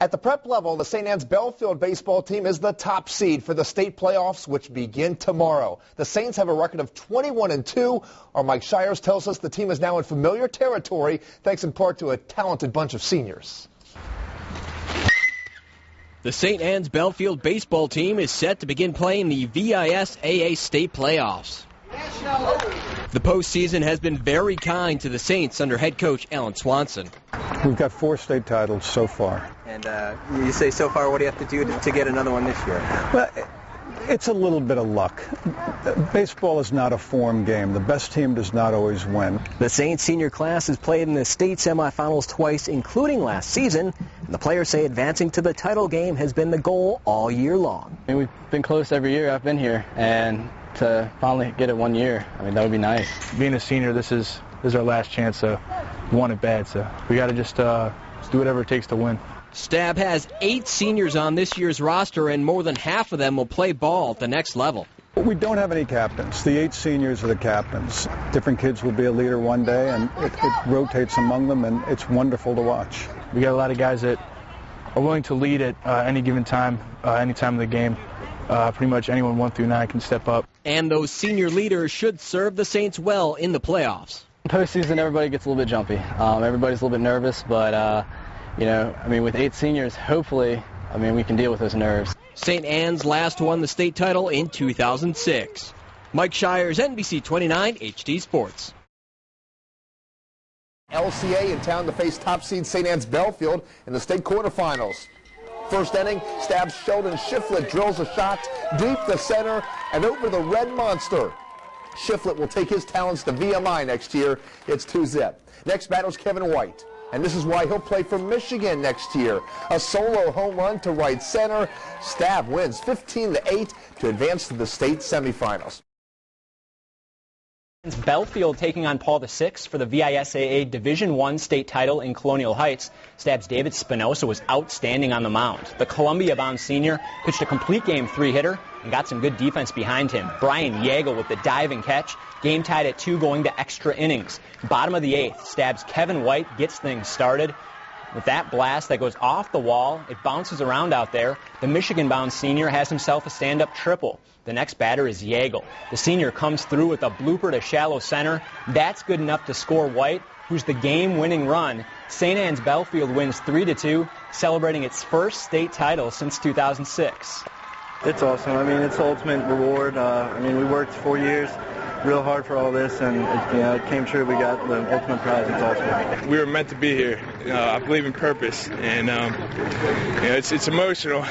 At the prep level, the St. Anne's Belfield baseball team is the top seed for the state playoffs, which begin tomorrow. The Saints have a record of 21-2. Our Mike Shires tells us the team is now in familiar territory, thanks in part to a talented bunch of seniors. The St. Anne's Belfield baseball team is set to begin playing the VISAA state playoffs. The postseason has been very kind to the Saints under head coach Alan Swanson. We've got 4 state titles so far. And you say so far, what do you have to do to get another one this year? Well, it's a little bit of luck. Baseball is not a form game. The best team does not always win. The Saints senior class has played in the state semifinals twice, including last season. And the players say advancing to the title game has been the goal all year long. I mean, we've been close every year I've been here, and to finally get it one year, I mean, that would be nice. Being a senior, this is our last chance, so we want it bad, so we got to just do whatever it takes to win. Stab has 8 seniors on this year's roster, and more than half of them will play ball at the next level. We don't have any captains. The 8 seniors are the captains. Different kids will be a leader one day, and it rotates among them, and it's wonderful to watch. We got a lot of guys that are willing to lead at any given time, any time of the game. Pretty much anyone 1 through 9 can step up. And those senior leaders should serve the Saints well in the playoffs. Postseason, everybody gets a little bit jumpy. Everybody's a little bit nervous, but you know, I mean, with 8 seniors, hopefully, I mean, we can deal with those nerves. St. Anne's last won the state title in 2006. Mike Shires, NBC 29 HD Sports. LCA in town to face top seed St. Anne's Belfield in the state quarterfinals. First inning, Stab's Sheldon Shiflett drills a shot deep to center and over the Red Monster. Shiflett will take his talents to VMI next year. It's 2-zip. Next batters Kevin White. And this is why he'll play for Michigan next year. A solo home run to right center. Stab wins 15-8 to advance to the state semifinals. Belfield taking on Paul VI for the VISAA Division I state title in Colonial Heights. Stab's David Spinoza was outstanding on the mound. The Columbia-bound senior pitched a complete game 3-hitter and got some good defense behind him. Brian Yeagle with the diving catch. Game tied at 2 going to extra innings. Bottom of the 8th, Stab's Kevin White gets things started. With that blast that goes off the wall, it bounces around out there. The Michigan-bound senior has himself a stand-up triple. The next batter is Yeagle. The senior comes through with a blooper to shallow center. That's good enough to score White, who's the game-winning run. St. Anne's Belfield wins 3-2, celebrating its first state title since 2006. It's awesome. I mean, it's the ultimate reward. I mean, we worked 4 years real hard for all this, and it came true. We got the ultimate prize. It's awesome. We were meant to be here. I believe in purpose, and it's emotional,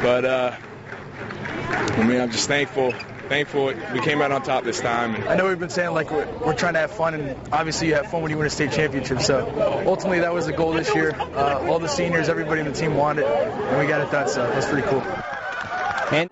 but I mean, I'm just thankful we came out on top this time. I know we've been saying like we're trying to have fun, and obviously you have fun when you win a state championship. So ultimately that was the goal this year. All the seniors, everybody in the team wanted it, and we got it done. So that's pretty cool. And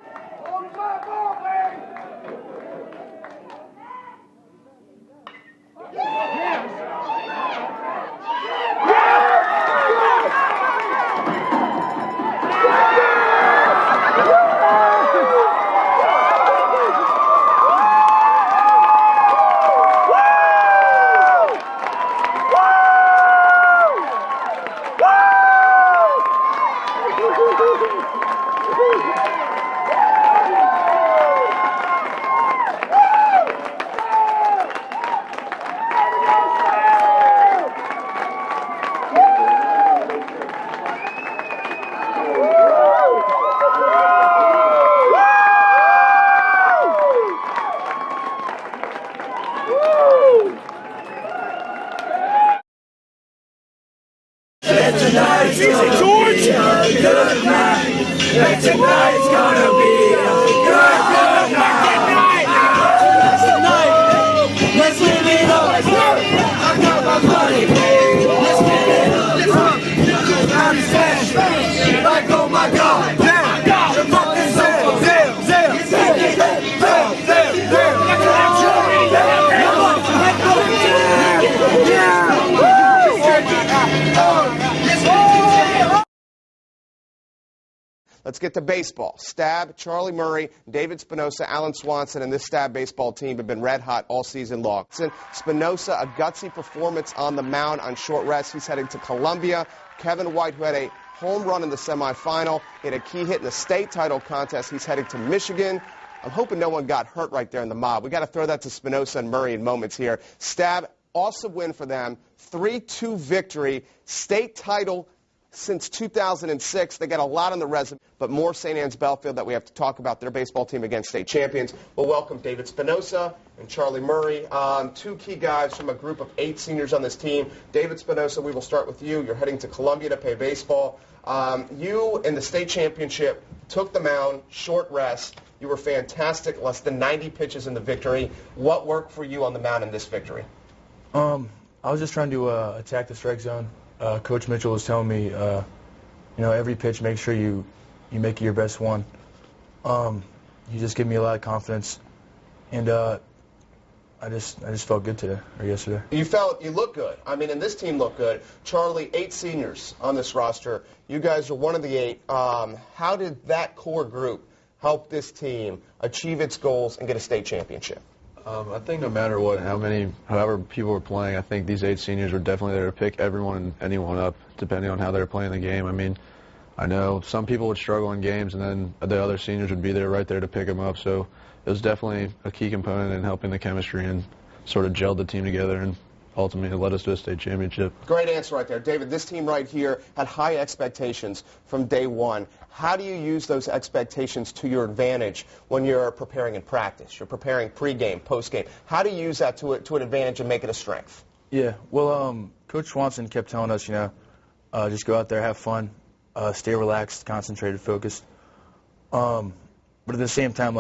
Tonight's gonna be a good night. Let's live it up. I got my money. Let's get it up. I'm Spanish. Like, oh my God. The fucking let's get to baseball. Stab, Charlie Murray, David Spinoza, Alan Swanson, and this Stab baseball team have been red hot all season long. Spinoza, a gutsy performance on the mound on short rest. He's heading to Columbia. Kevin White, who had a home run in the semifinal, hit a key hit in the state title contest. He's heading to Michigan. I'm hoping no one got hurt right there in the mob. We got to throw that to Spinoza and Murray in moments here. Stab, awesome win for them. 3-2 victory. State title since 2006. They got a lot on the resume, but more St. Anne's Belfield that we have to talk about. Their baseball team against state champions. We'll welcome David Spinoza and Charlie Murray, two key guys from a group of 8 seniors on this team. David Spinoza, we will start with you. You're heading to Columbia to play baseball. You, in the state championship, took the mound, short rest. You were fantastic, less than 90 pitches in the victory. What worked for you on the mound in this victory? I was just trying to attack the strike zone. Coach Mitchell was telling me, every pitch, make sure you make it your best one. He just gave me a lot of confidence, and I just felt good today or yesterday. You look good. I mean, and this team looked good. Charlie, 8 seniors on this roster. You guys are one of the 8. How did that core group help this team achieve its goals and get a state championship? I think no matter what, however people were playing, I think these 8 seniors were definitely there to pick everyone and anyone up, depending on how they were playing the game. I mean, I know some people would struggle in games, and then the other seniors would be there right there to pick them up. So it was definitely a key component in helping the chemistry and sort of gelled the team together, and ultimately led us to a state championship. Great answer right there. David, this team right here had high expectations from day one. How do you use those expectations to your advantage when you're preparing in practice? You're preparing pregame, postgame. How do you use that to an advantage and make it a strength? Yeah, well, Coach Swanson kept telling us, just go out there, have fun, stay relaxed, concentrated, focused. But at the same time,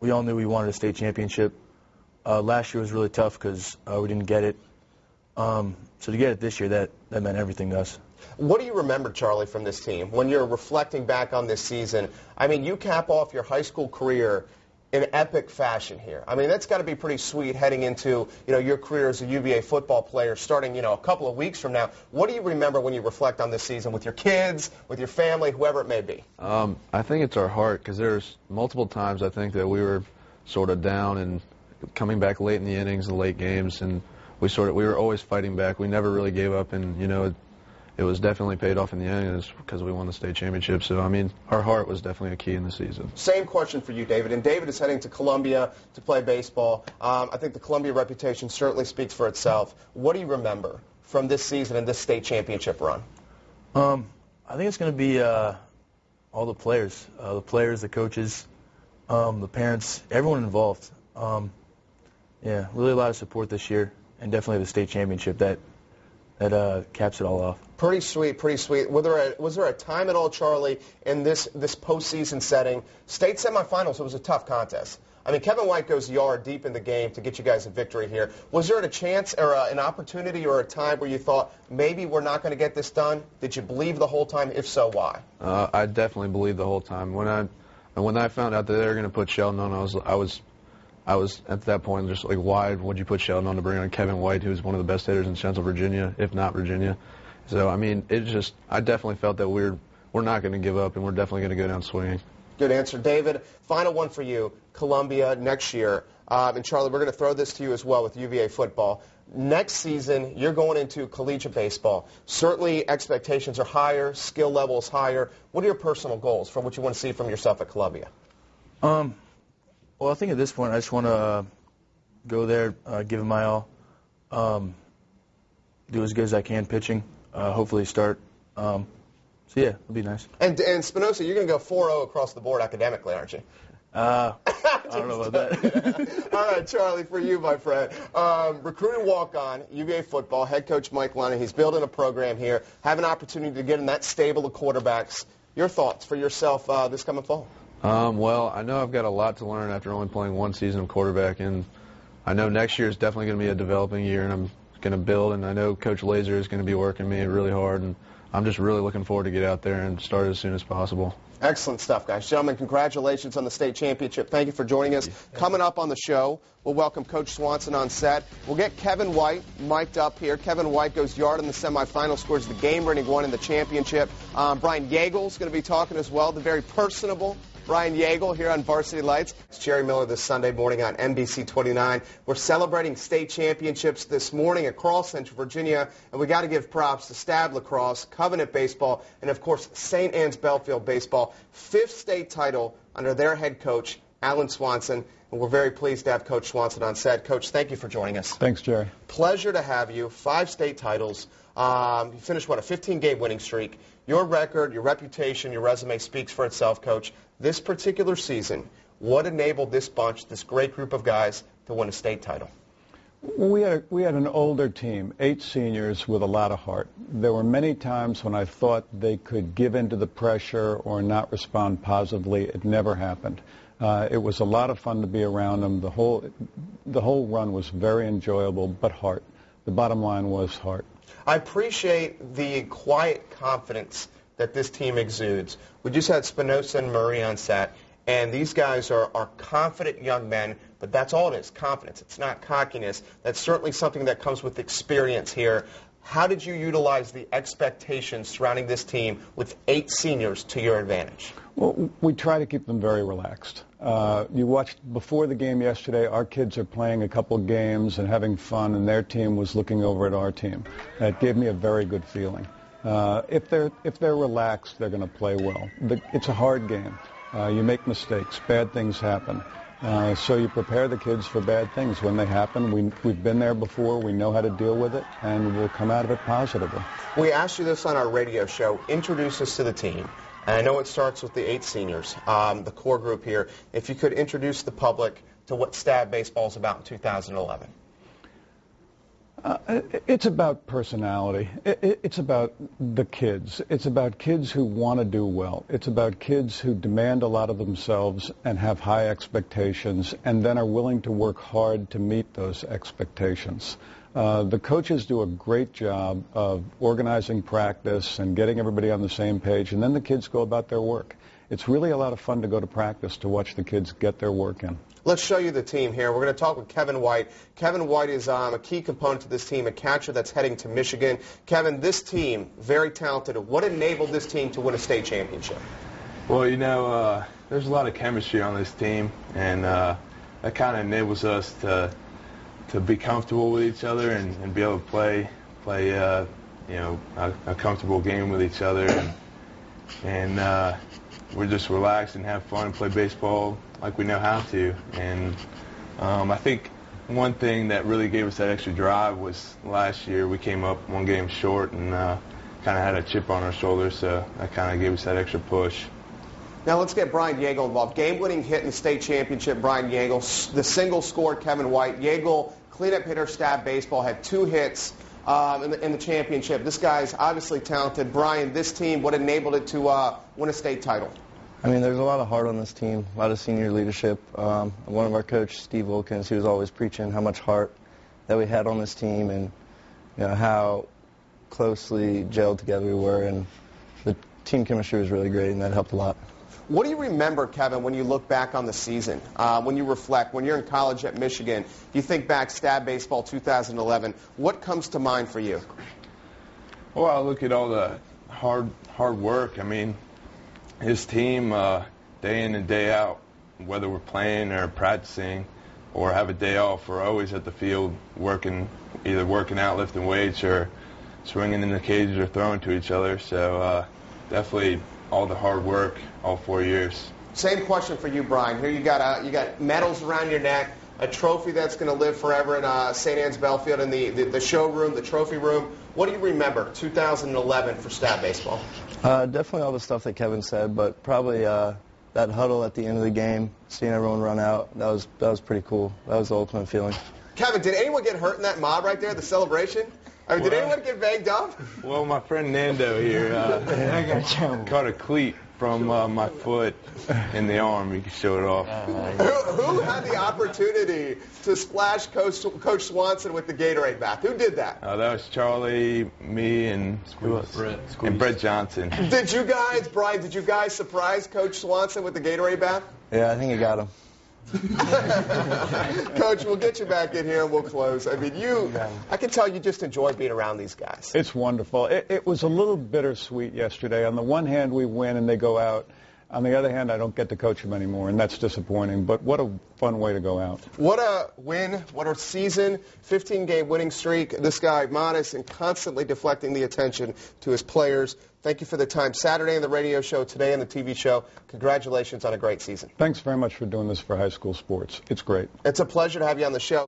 we all knew we wanted a state championship. Last year was really tough because we didn't get it. So to get it this year, that meant everything to us. What do you remember, Charlie, from this team when you're reflecting back on this season? I mean, you cap off your high school career in epic fashion here. I mean, that's got to be pretty sweet heading into, your career as a UVA football player starting, a couple of weeks from now. What do you remember when you reflect on this season with your kids, with your family, whoever it may be? I think it's our heart, because there's multiple times I think that we were sort of down and coming back late in the innings, the late games, and we were always fighting back. We never really gave up, and it was definitely paid off in the end because we won the state championship. So I mean, our heart was definitely a key in the season. Same question for you, David. And David is heading to Columbia to play baseball. I think the Columbia reputation certainly speaks for itself. What do you remember from this season and this state championship run? I think it's going to be all the players, the coaches, the parents, everyone involved. Yeah, really a lot of support this year, and definitely the state championship that caps it all off. Pretty sweet, pretty sweet. Was there a time at all, Charlie, in this postseason setting? State semifinals, it was a tough contest. I mean, Kevin White goes yard deep in the game to get you guys a victory here. Was there a chance or an opportunity or a time where you thought maybe we're not going to get this done? Did you believe the whole time? If so, why? I definitely believed the whole time. When I found out that they were going to put Sheldon on, I was at that point just like, why would you put Sheldon on to bring on Kevin White, who's one of the best hitters in Central Virginia, if not Virginia? So, I mean, I definitely felt that we're not going to give up, and we're definitely going to go down swinging. Good answer. David, final one for you, Columbia next year. And Charlie, we're going to throw this to you as well with UVA football. Next season, you're going into collegiate baseball. Certainly expectations are higher, skill level is higher. What are your personal goals for what you want to see from yourself at Columbia? Well, I think at this point I just want to go there, give it my all, do as good as I can pitching, hopefully start. So, yeah, it'll be nice. And Spinoza, you're going to go 4-0 across the board academically, aren't you? I don't know about that. All right, Charlie, for you, my friend. Recruited walk-on, UVA football, head coach Mike Lennon. He's building a program here, have an opportunity to get in that stable of quarterbacks. Your thoughts for yourself this coming fall? Well, I know I've got a lot to learn after only playing one season of quarterback, and I know next year is definitely going to be a developing year, and I'm going to build, and I know Coach Laser is going to be working me really hard, and I'm just really looking forward to get out there and start as soon as possible. Excellent stuff, guys. Gentlemen, congratulations on the state championship. Thank you for joining us. Coming up on the show, we'll welcome Coach Swanson on set. We'll get Kevin White mic'd up here. Kevin White goes yard in the semifinal, scores the game-winning one in the championship. Brian Yeagle's going to be talking as well, the very personable Brian Yeagle here on Varsity Lights. It's Jerry Miller this Sunday morning on NBC 29. We're celebrating state championships this morning across Central Virginia, and we got to give props to Stab Lacrosse, Covenant Baseball, and of course St. Anne's Belfield Baseball. 5th state title under their head coach, Alan Swanson. And we're very pleased to have Coach Swanson on set. Coach, thank you for joining us. Thanks, Jerry. Pleasure to have you. 5 state titles. You finished, what, a 15-game winning streak. Your record, your reputation, your resume speaks for itself, Coach. This particular season, what enabled this bunch, this great group of guys, to win a state title? We had an older team, 8 seniors with a lot of heart. There were many times when I thought they could give into the pressure or not respond positively. It never happened. It was a lot of fun to be around them. The whole run was very enjoyable, but heart. The bottom line was heart. I appreciate the quiet confidence that this team exudes. We just had Spinoza and Murray on set, and these guys are confident young men, but that's all it is, confidence. It's not cockiness. That's certainly something that comes with experience here. How did you utilize the expectations surrounding this team with 8 seniors to your advantage? Well, we try to keep them very relaxed. You watched before the game yesterday, our kids are playing a couple games and having fun, and their team was looking over at our team. That gave me a very good feeling. If they're relaxed, they're going to play well. It's a hard game. You make mistakes. Bad things happen. So you prepare the kids for bad things. When they happen, we've been there before. We know how to deal with it, and we'll come out of it positively. We asked you this on our radio show. Introduce us to the team. And I know it starts with the 8 seniors, the core group here. If you could introduce the public to what Stab Baseball is about in 2011. It's about personality. It's about the kids. It's about kids who want to do well. It's about kids who demand a lot of themselves and have high expectations and then are willing to work hard to meet those expectations. The coaches do a great job of organizing practice and getting everybody on the same page, and then the kids go about their work. It's really a lot of fun to go to practice to watch the kids get their work in. Let's show you the team here. We're going to talk with Kevin White. Kevin White is a key component to this team, a catcher that's heading to Michigan. Kevin, this team, very talented. What enabled this team to win a state championship? Well, you know, there's a lot of chemistry on this team, and that kind of enables us to be comfortable with each other and be able to play you know, a comfortable game with each other. And we're just relaxed and have fun and play baseball like we know how to. And I think one thing that really gave us that extra drive was last year we came up 1 game short and kind of had a chip on our shoulder, so that kind of gave us that extra push. Now let's get Brian Yeagle involved. Game-winning hit in the state championship, Brian Yeagle. The single scored Kevin White. Yeagle, cleanup hitter, Stab Baseball, had 2 hits in the championship. This guy's obviously talented. Brian, this team, what enabled it to win a state title? I mean, there's a lot of heart on this team, a lot of senior leadership. One of our coaches, Steve Wilkins, he was always preaching how much heart that we had on this team and how closely gelled together we were. And the team chemistry was really great, and that helped a lot. What do you remember, Kevin, when you look back on the season, when you reflect, when you're in college at Michigan, you think back Stab Baseball 2011, what comes to mind for you? Well, I look at all the hard work. I mean, his team, day in and day out, whether we're playing or practicing or have a day off, we're always at the field either working out, lifting weights, or swinging in the cages or throwing to each other. So definitely all the hard work, all 4 years. Same question for you, Brian. Here you got medals around your neck, a trophy that's going to live forever in St. Anne's Belfield in the showroom, the trophy room. What do you remember 2011 for Stab Baseball? Definitely all the stuff that Kevin said, but probably that huddle at the end of the game, seeing everyone run out, that was pretty cool. That was the ultimate feeling. Kevin, did anyone get hurt in that mob right there, the celebration? I mean, did anyone get banged up? Well, my friend Nando here caught a cleat from my foot in the arm. You can show it off. Who had the opportunity to splash Coach Swanson with the Gatorade bath? Who did that? That was Charlie, me, and Brett Johnson. Did you guys, Brian, did you guys surprise Coach Swanson with the Gatorade bath? Yeah, I think he got him. Coach, we'll get you back in here and we'll close. I mean, I can tell you just enjoy being around these guys. It's wonderful. It was a little bittersweet yesterday. On the one hand, we win and they go out. On the other hand, I don't get to coach them anymore, and that's disappointing. But what a fun way to go out. What a win. What a season. 15-game winning streak. This guy, modest and constantly deflecting the attention to his players. Thank you for the time Saturday on the radio show, today on the TV show. Congratulations on a great season. Thanks very much for doing this for high school sports. It's great. It's a pleasure to have you on the show.